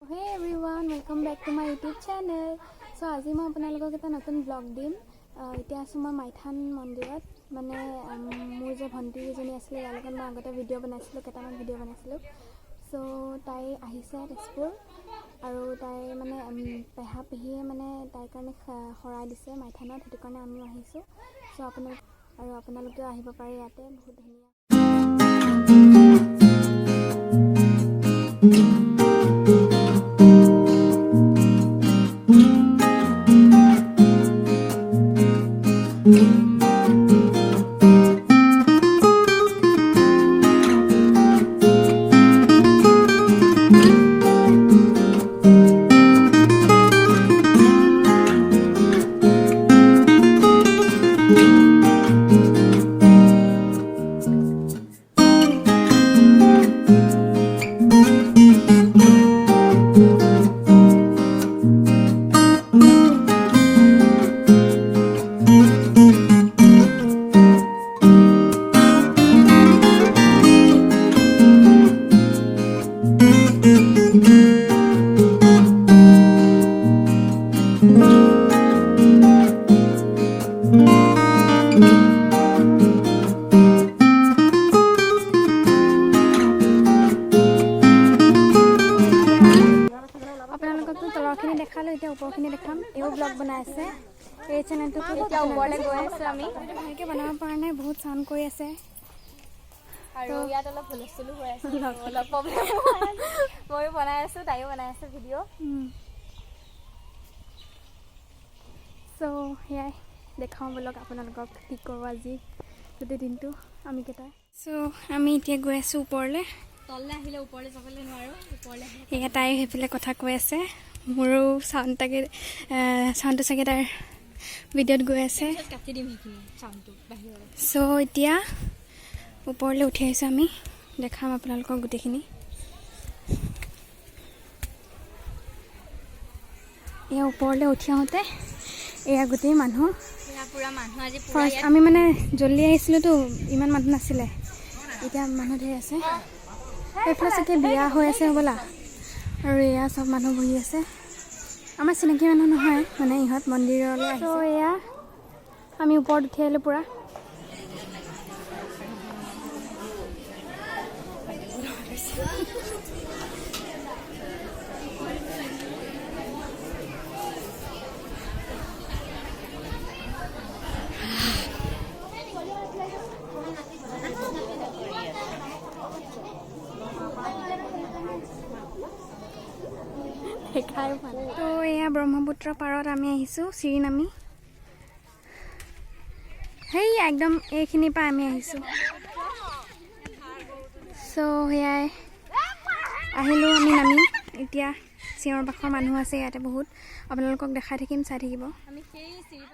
Hey everyone, welcome back to my YouTube channel. So আজি মই আপোনালোকক এটা নতুন ব্লগ দিম। এতিয়া আছো মই মাইথান মন্দিৰত, মানে মোৰ যে ভণ্টি এজনী আছিল ইয়াৰ লগত মই আগতে ভিডিঅ' বনাইছিলোঁ, কেইটামান ভিডিঅ' বনাইছিলোঁ। সো তাই আহিছে তেজপুৰ আৰু তাই মানে পেহা পেহীয়ে মানে তাইৰ কাৰণে শৰাই দিছে মাইথানত, সেইটো কাৰণে আমিও আহিছোঁ। সো আপোনালোকেও আহিব পাৰে, ইয়াতে বহুত ধুনীয়া। তলৰখিনি দেখালোঁ, এতিয়া ওপৰখিনি দেখাম। এইও ব্লগ বনাই আছে, এই চেনেলটো এতিয়া ওপৰলৈ গৈ আছোঁ আমি। ভালকৈ বনাব পৰা নাই, বহুত চাউণ্ড কৰি আছে আৰু ইয়াত অলপ হুলস্থুলো হৈ আছে, অলপ প্ৰব্লেম। ময়ো বনাই আছোঁ, তাইও বনাই আছে ভিডিঅ'। চ' সেয়াই দেখাওঁ বলক আপোনালোকক কি কৰোঁ আজি গোটেই দিনটো আমি কেইটাই। চ' আমি এতিয়া গৈ আছোঁ ওপৰলৈ। তললৈ আহিলে ওপৰলৈ যাবলৈ নোৱাৰোঁ, ওপৰলৈ এয়া তাই সেইফালে কথা কৈ আছে, মোৰো চাউণ্ডটো চাগে তাইৰ ভিডিঅ'ত গৈ আছে। কাটি দিম সেইখিনি চাউণ্ডটো বাহিৰলৈ। চ' এতিয়া ওপৰলৈ উঠি আহিছোঁ আমি, দেখাম আপোনালোকক গোটেইখিনি। এয়া ওপৰলৈ উঠি আহোঁতে এয়া গোটেই মানুহ, ফাৰ্ষ্ট আমি মানে জল্দি আহিছিলোঁতো, ইমান মানুহ নাছিলে, এতিয়া মানুহ ধেৰ আছে। এইফালে চাগে বিয়া হৈ আছে হ'বলা, আৰু এয়া চব মানুহ বহি আছে। আমাৰ চিনাকি মানুহ নহয়, মানে ইহঁত মন্দিৰলৈ আহিছে। ত' এয়া আমি ওপৰত উঠি আহিলোঁ পূৰা। তো এয়া ব্ৰহ্মপুত্ৰ পাৰত আমি আহিছোঁ, চিৰি নামি। সেই একদম এইখিনিৰ পৰা আমি আহিছোঁ। চ' সেয়াই আহিলোঁ আমি নামি। এতিয়া চিঞৰ বাখৰ মানুহ আছে ইয়াতে বহুত, আপোনালোকক দেখাই থাকিম, চাই থাকিব। আমি সেই চিৰি